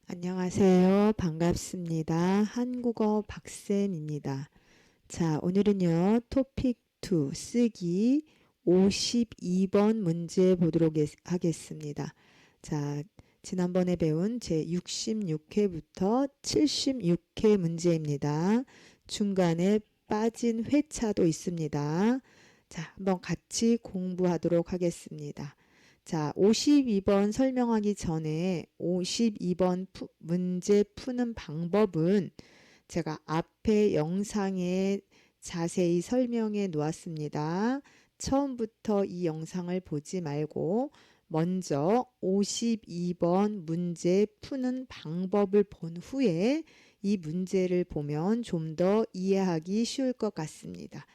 안녕하세요. 반갑습니다. 한국어 박쌤입니다. 자, 오늘은요, 토픽 2 쓰기 52번 문제 보도록 하겠습니다. 자, 지난번에 배운 제 66회부터 76회 문제입니다. 중간에 빠진 회차도 있습니다. 자, 한번 같이 공부하도록 하겠습니다. 자, 52번 설명하기 전에 52번 문제 푸는 방법은 제가 앞에 영상에 자세히 설명해 놓았습니다. 처음부터 이 영상을 보지 말고 먼저 52번 문제 푸는 방법을 본 후에 이 문제를 보면 좀 더 이해하기 쉬울 것 같습니다.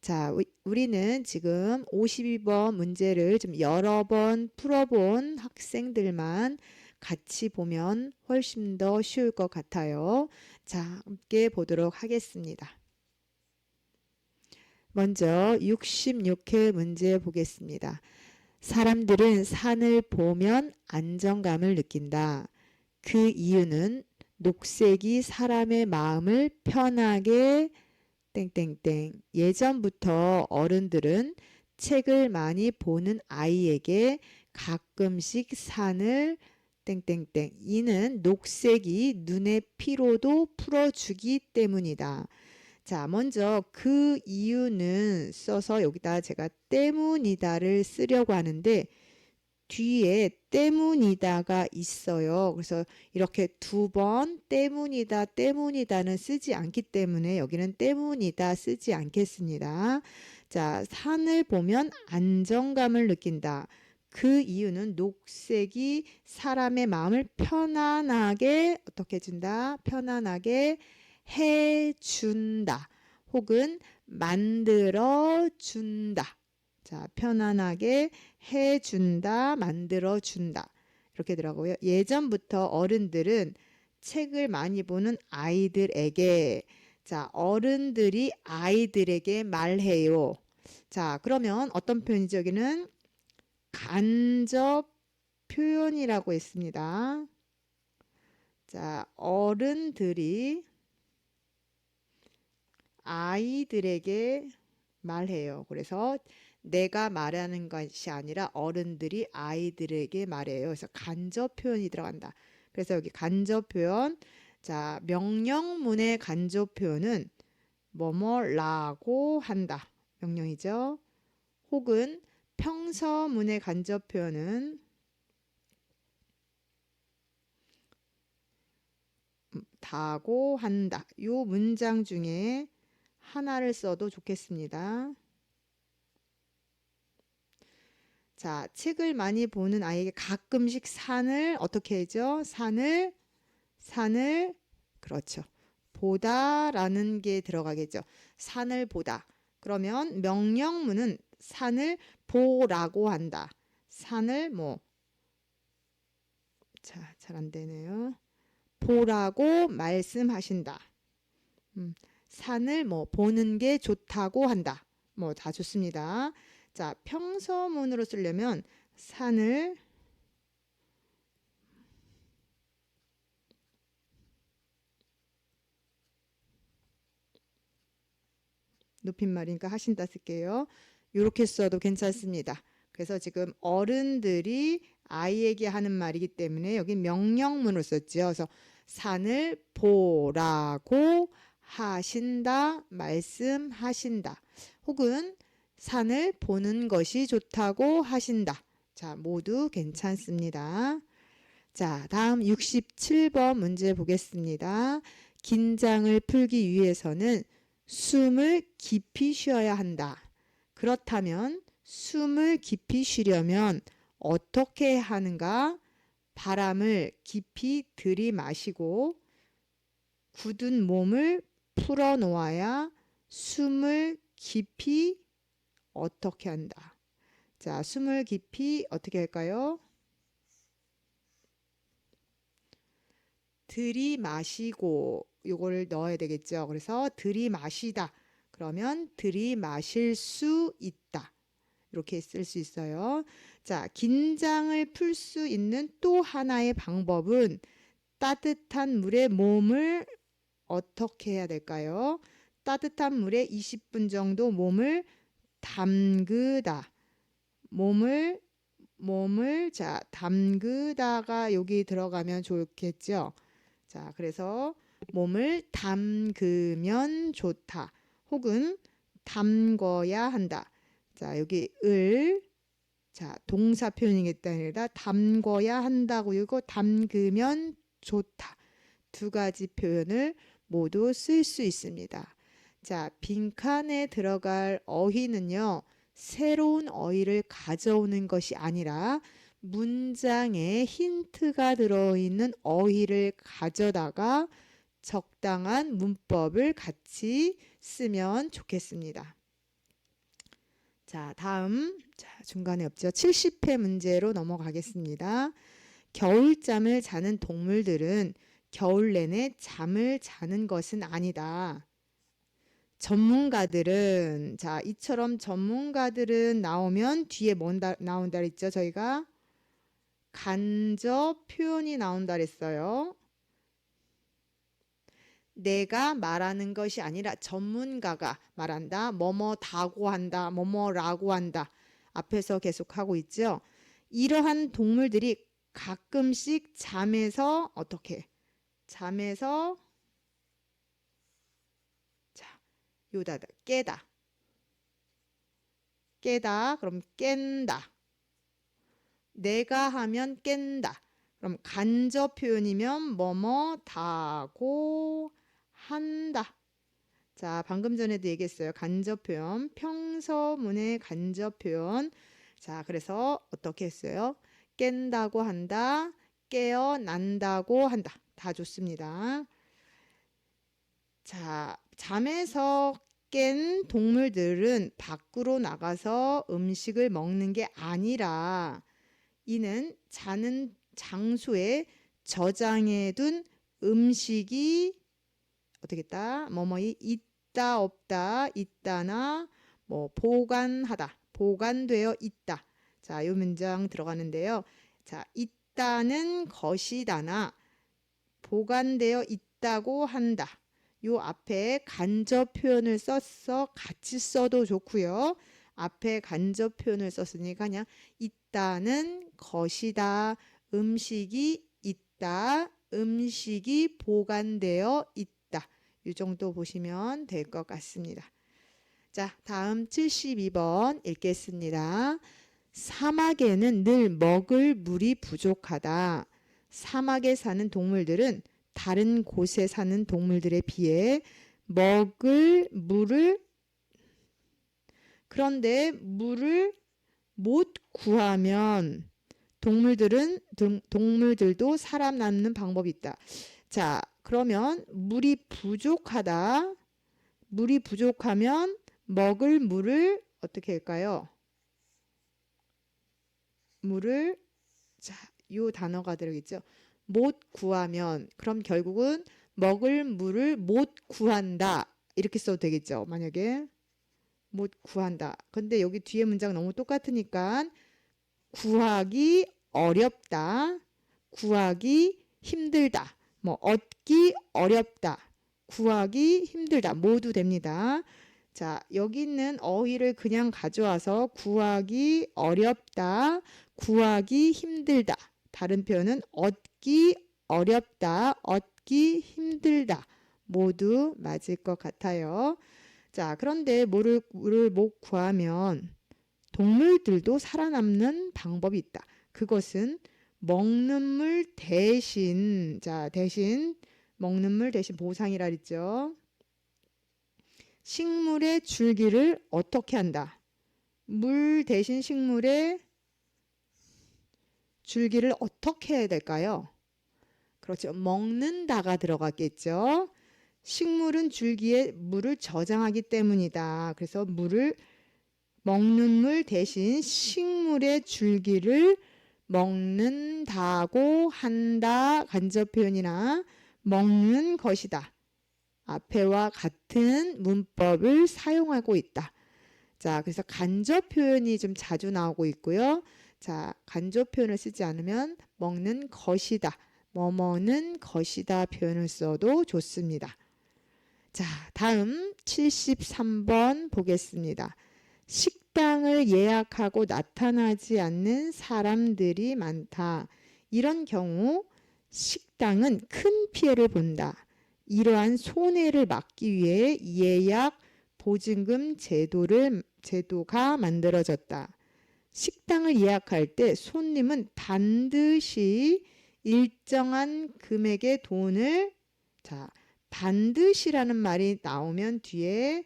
자, 우리는 지금 52번 문제를 좀 여러 번 풀어본 학생들만 같이 보면 훨씬 더 쉬울 것 같아요. 자, 함께 보도록 하겠습니다. 먼저 66회 문제 보겠습니다. 사람들은 산을 보면 안정감을 느낀다. 그 이유는 녹색이 사람의 마음을 편하게 땡땡땡. 예전부터 어른들은 책을 많이 보는 아이에게 가끔씩 산을 땡땡땡. 이는 녹색이 눈의 피로도 풀어주기 때문이다. 자, 먼저 그 이유는 써서 여기다 제가 때문이다를 쓰려고 하는데 뒤에 때문이다가 있어요. 그래서 이렇게 두 번 때문이다는 쓰지 않기 때문에 여기는 때문이다 쓰지 않겠습니다. 자, 산을 보면 안정감을 느낀다. 그 이유는 녹색이 사람의 마음을 편안하게 어떻게 해준다? 편안하게 해준다. 혹은 만들어준다. 자, 편안하게 해준다, 만들어준다. 이렇게 더라고요. 예전부터 어른들은 책을 많이 보는 아이들에게, 자, 어른들이 아이들에게 말해요. 자, 그러면 어떤 표현이죠? 여기는 간접 표현이라고 했습니다. 자, 어른들이 아이들에게 말해요. 그래서 내가 말하는 것이 아니라 어른들이 아이들에게 말해요. 그래서 간접 표현이 들어간다. 그래서 여기 간접 표현, 자, 명령문의 간접 표현은 뭐뭐라고 한다. 명령이죠. 혹은 평서문의 간접 표현은 다고 한다. 이 문장 중에 하나를 써도 좋겠습니다. 자, 책을 많이 보는 아이에게 가끔씩 산을 어떻게 해죠? 산을 그렇죠. 보다라는 게 들어가겠죠. 산을 보다. 그러면 명령문은 산을 보라고 한다. 산을 자, 잘 안 되네요. 보라고 말씀하신다. 산을 보는 게 좋다고 한다. 다 좋습니다. 자, 평서문으로 쓰려면 산을 높임말이니까 하신다 쓸게요. 이렇게 써도 괜찮습니다. 그래서 지금 어른들이 아이에게 하는 말이기 때문에 여기 명령문을 썼죠. 그래서 산을 보라고 하신다, 말씀하신다. 혹은 산을 보는 것이 좋다고 하신다. 자, 모두 괜찮습니다. 자, 다음 67번 문제 보겠습니다. 긴장을 풀기 위해서는 숨을 깊이 쉬어야 한다. 그렇다면 숨을 깊이 쉬려면 어떻게 하는가? 바람을 깊이 들이마시고 굳은 몸을 풀어놓아야 숨을 깊이 어떻게 한다. 자, 숨을 깊이 어떻게 할까요? 들이마시고 요거를 넣어야 되겠죠. 그래서 들이마시다. 그러면 들이마실 수 있다. 이렇게 쓸 수 있어요. 자, 긴장을 풀 수 있는 또 하나의 방법은 따뜻한 물에 몸을 어떻게 해야 될까요? 따뜻한 물에 20분 정도 몸을 담그다. 몸을 자, 담그다가 여기 들어가면 좋겠죠. 자, 그래서 몸을 담그면 좋다. 혹은 담궈야 한다. 자, 여기 자, 동사 표현이겠다. 담궈야 한다고 이거 담그면 좋다. 두 가지 표현을 모두 쓸 수 있습니다. 자, 빈칸에 들어갈 어휘는요. 새로운 어휘를 가져오는 것이 아니라 문장에 힌트가 들어있는 어휘를 가져다가 적당한 문법을 같이 쓰면 좋겠습니다. 자, 다음 중간에 없죠. 70회 문제로 넘어가겠습니다. 겨울잠을 자는 동물들은 겨울 내내 잠을 자는 것은 아니다. 전문가들은 자, 이처럼 전문가들은 나오면 뒤에 나온다 그랬죠. 저희가 간접 표현이 나온다 그랬어요. 내가 말하는 것이 아니라 전문가가 말한다. 뭐뭐다고 한다. 뭐뭐라고 한다. 앞에서 계속하고 있죠. 이러한 동물들이 가끔씩 잠에서 어떻게? 잠에서 자, 요다 깨다. 깨다. 그럼 깬다. 내가 하면 깬다. 그럼 간접 표현이면 뭐뭐다고 한다. 자, 방금 전에도 얘기했어요. 간접 표현, 평서문의 간접 표현. 자, 그래서 어떻게 했어요? 깬다고 한다, 깨어난다고 한다. 다 좋습니다. 자, 잠에서 깬 동물들은 밖으로 나가서 음식을 먹는 게 아니라 이는 자는 장소에 저장해둔 음식이 어떻게 있다? 뭐뭐이 있다 없다 있다나 뭐 보관하다 보관되어 있다. 자, 이 문장 들어가는데요. 자, 있다는 것이다나 보관되어 있다고 한다. 요 앞에 간접 표현을 써서 같이 써도 좋고요. 앞에 간접 표현을 썼으니까 그냥 있다는 것이다. 음식이 있다. 음식이 보관되어 있다. 이 정도 보시면 될 것 같습니다. 자, 다음 72번 읽겠습니다. 사막에는 늘 먹을 물이 부족하다. 사막에 사는 동물들은 다른 곳에 사는 동물들에 비해 먹을 물을 그런데 물을 못 구하면 동물들도 살아남는 방법이 있다. 자, 그러면 물이 부족하다. 물이 부족하면 먹을 물을 어떻게 할까요? 물을 자, 요 단어가 들어있죠. 못 구하면 그럼 결국은 먹을 물을 못 구한다. 이렇게 써도 되겠죠. 만약에 못 구한다. 근데 여기 뒤에 문장 너무 똑같으니까 구하기 어렵다. 구하기 힘들다. 뭐 얻기 어렵다. 구하기 힘들다. 모두 됩니다. 자, 여기 있는 어휘를 그냥 가져와서 구하기 어렵다. 구하기 힘들다. 다른 표현은 얻기 어렵다. 얻기 힘들다. 모두 맞을 것 같아요. 자, 그런데 물을 못 구하면 동물들도 살아남는 방법이 있다. 그것은 먹는 물 대신 먹는 물 대신 보상이라 했죠. 식물의 줄기를 어떻게 한다? 물 대신 식물의 줄기를 어떻게 해야 될까요? 그렇죠. 먹는다가 들어갔겠죠. 식물은 줄기에 물을 저장하기 때문이다. 그래서 먹는 물 대신 식물의 줄기를 먹는다고 한다. 간접 표현이나 먹는 것이다. 앞에와 같은 문법을 사용하고 있다. 자, 그래서 간접 표현이 좀 자주 나오고 있고요. 자, 간접 표현을 쓰지 않으면 먹는 것이다. 뭐뭐는 것이다 표현을 써도 좋습니다. 자, 다음 73번 보겠습니다. 식당을 예약하고 나타나지 않는 사람들이 많다. 이런 경우 식당은 큰 피해를 본다. 이러한 손해를 막기 위해 예약 보증금 제도가 만들어졌다. 식당을 예약할 때 손님은 반드시 일정한 금액의 돈을 반드시라는 말이 나오면 뒤에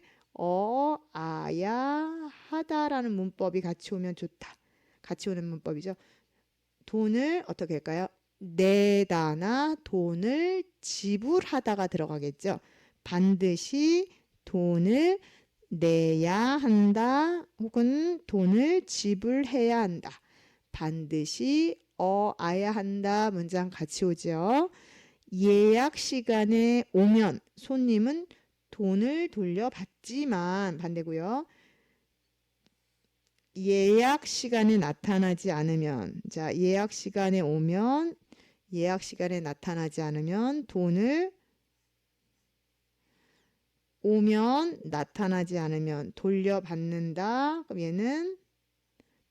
아야 하다라는 문법이 같이 오면 좋다. 같이 오는 문법이죠. 돈을 어떻게 할까요? 내다나 돈을 지불하다가 들어가겠죠. 반드시 돈을 내야 한다 혹은 돈을 지불해야 한다. 반드시 아야 한다 문장 같이 오죠. 예약 시간에 오면 손님은 돈을 돌려받지만 반대고요. 예약 시간에 나타나지 않으면 예약 시간에 나타나지 않으면 나타나지 않으면 돌려받는다. 그럼 얘는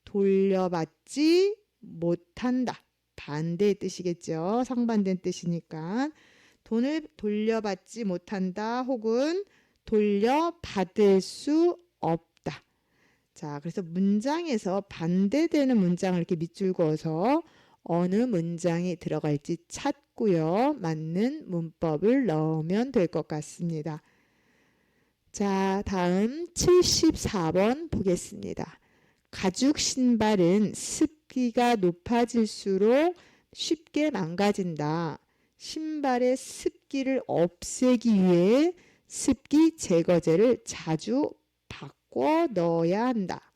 돌려받지 못한다. 반대의 뜻이겠죠. 상반된 뜻이니까. 돈을 돌려받지 못한다 혹은 돌려받을 수 없다. 자, 그래서 문장에서 반대되는 문장을 이렇게 밑줄 그어서 어느 문장이 들어갈지 찾고요. 맞는 문법을 넣으면 될 것 같습니다. 자, 다음 74번 보겠습니다. 가죽 신발은 습기가 높아질수록 쉽게 망가진다. 신발의 습기를 없애기 위해 습기 제거제를 자주 바꿔 넣어야 한다.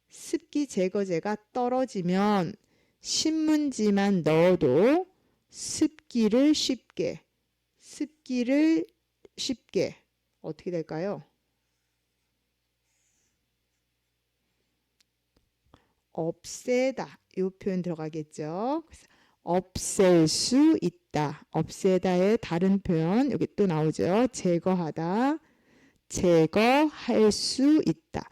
습기 제거제가 떨어지면 신문지만 넣어도 습기를 쉽게 어떻게 될까요? 없애다. 이 표현 들어가겠죠. 그래서 없앨 수 있다. 없애다의 다른 표현 여기 또 나오죠. 제거하다. 제거할 수 있다.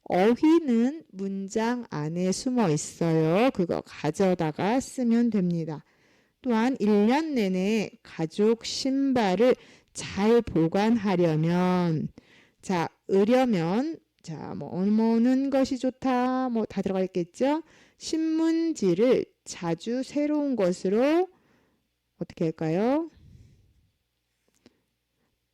어휘는 문장 안에 숨어 있어요. 그거 가져다가 쓰면 됩니다. 또한 1년 내내 가죽 신발을 잘 보관하려면 뭐는 것이 좋다. 뭐 다 들어가 있겠죠. 신문지를 자주 새로운 것으로 어떻게 할까요?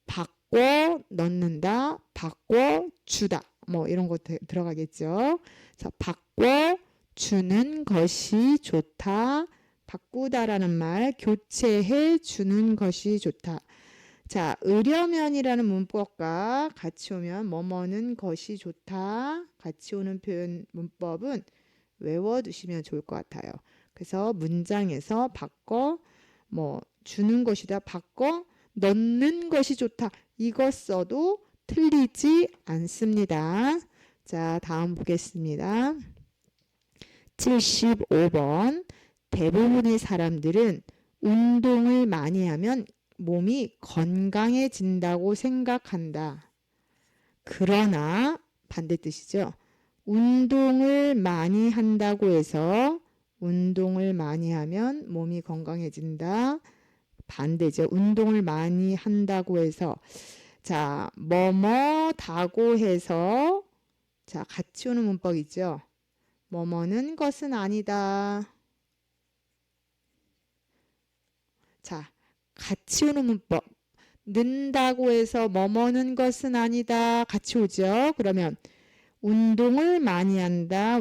바꿔 넣는다. 바꿔 주다. 뭐 이런 거 들어가겠죠. 자, 바꿔 주는 것이 좋다. 바꾸다라는 말, 교체해 주는 것이 좋다. 자, 으려면이라는 문법과 같이 오면 뭐뭐는 것이 좋다. 같이 오는 표현 문법은 외워두시면 좋을 것 같아요. 그래서 문장에서 바꿔 주는 것이다. 바꿔 넣는 것이 좋다. 이것 써도 틀리지 않습니다. 자, 다음 보겠습니다. 75번. 대부분의 사람들은 운동을 많이 하면 몸이 건강해진다고 생각한다. 그러나 반대뜻이죠. 운동을 많이 한다고 해서 운동을 많이 하면 몸이 건강해진다. 반대죠. 운동을 많이 한다고 해서 뭐뭐다고 해서 같이 오는 문법이죠. 뭐뭐는 것은 아니다. 같이 오는 문법. 는다고 해서 뭐뭐는 것은 아니다. 같이 오죠. 그러면 운동을 많이 한다.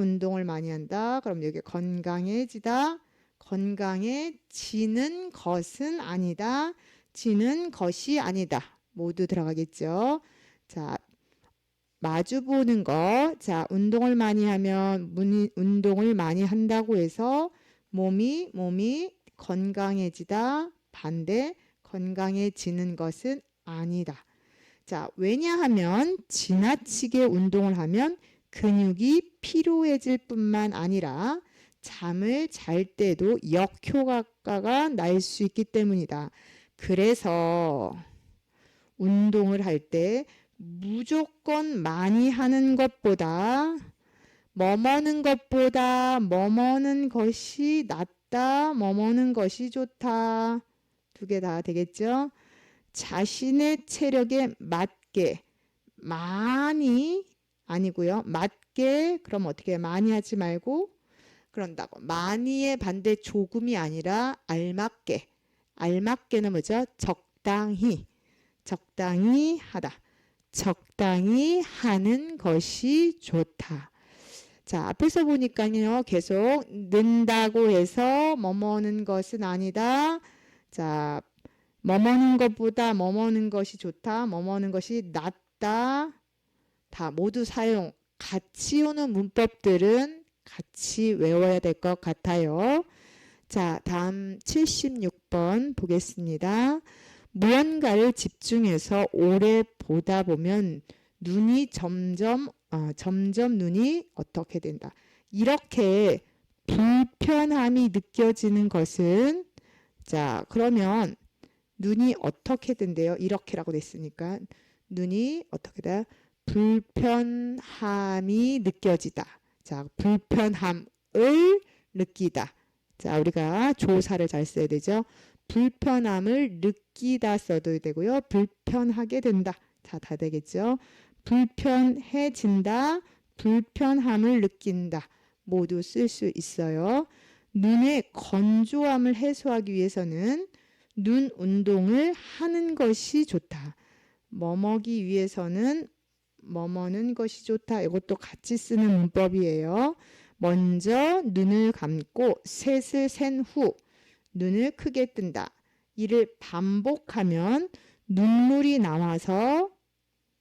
그럼 여기 건강해지다. 건강해지는 것은 아니다. 지는 것이 아니다. 모두 들어가겠죠. 자, 마주보는 거. 자, 운동을 많이 하면 운동을 많이 한다고 해서 몸이 건강해지다. 반대, 건강해지는 것은 아니다. 자, 왜냐하면 지나치게 운동을 하면 근육이 피로해질 뿐만 아니라 잠을 잘 때도 역효과가 날 수 있기 때문이다. 그래서 운동을 할 때 무조건 많이 하는 것보다 뭐뭐는 것보다 뭐뭐는 것이 낫다, 뭐뭐는 것이 좋다. 두 개 다 되겠죠? 자신의 체력에 맞게 많이 아니고요. 맞게 그럼 어떻게 많이 하지 말고 그런다고 많이의 반대 조금이 아니라 알맞게. 알맞게는 뭐죠? 적당히 하다. 적당히 하는 것이 좋다. 자, 앞에서 보니까요. 계속 는다고 해서 뭐뭐는 것은 아니다. 자, 뭐뭐는 것보다 뭐뭐는 것이 좋다. 뭐뭐는 것이 낫다. 다 모두 사용. 같이 오는 문법들은 같이 외워야 될 것 같아요. 자, 다음 76번 보겠습니다. 무언가를 집중해서 오래 보다 보면 눈이 점점 눈이 어떻게 된다. 이렇게 불편함이 느껴지는 것은 자, 그러면 눈이 어떻게 된대요? 이렇게라고 됐으니까 눈이 어떻게 돼? 불편함이 느껴지다. 자, 불편함을 느끼다. 자, 우리가 조사를 잘 써야 되죠. 불편함을 느끼다 써도 되고요. 불편하게 된다. 자, 다 되겠죠. 불편해진다. 불편함을 느낀다. 모두 쓸 수 있어요. 눈의 건조함을 해소하기 위해서는 눈 운동을 하는 것이 좋다. 뭐뭐기 위해서는 뭐뭐는 것이 좋다. 이것도 같이 쓰는 문법이에요. 먼저 눈을 감고 셋을 센 후 눈을 크게 뜬다. 이를 반복하면 눈물이 나와서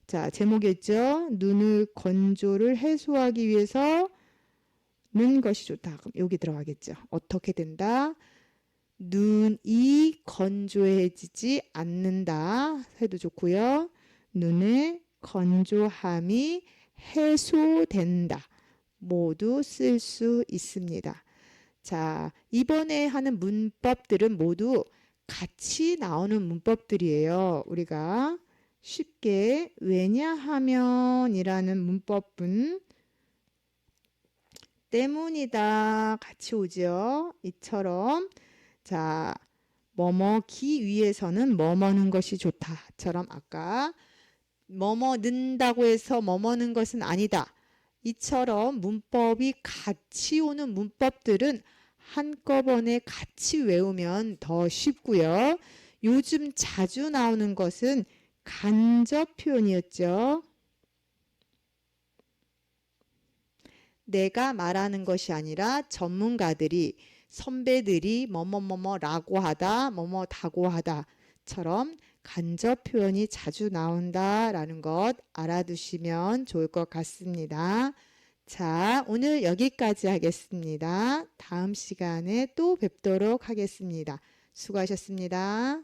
자, 제목이었죠. 눈을 건조를 해소하기 위해서는 것이 좋다. 그럼 여기 들어가겠죠. 어떻게 된다? 눈이 건조해지지 않는다 해도 좋고요. 눈의 건조함이 해소된다. 모두 쓸 수 있습니다. 자, 이번에 하는 문법들은 모두 같이 나오는 문법들이에요. 우리가 쉽게 왜냐하면이라는 문법은 때문이다 같이 오죠. 이처럼 자, 뭐뭐기 위해서는 뭐뭐는 것이 좋다처럼 아까 뭐뭐 는다고 해서 뭐뭐는 것은 아니다. 이처럼 문법이 같이 오는 문법들은 한꺼번에 같이 외우면 더 쉽고요. 요즘 자주 나오는 것은 간접 표현이었죠. 내가 말하는 것이 아니라 전문가들이 선배들이 뭐뭐뭐뭐라고 하다 뭐뭐다고 하다처럼 간접 표현이 자주 나온다라는 것 알아두시면 좋을 것 같습니다. 자, 오늘 여기까지 하겠습니다. 다음 시간에 또 뵙도록 하겠습니다. 수고하셨습니다.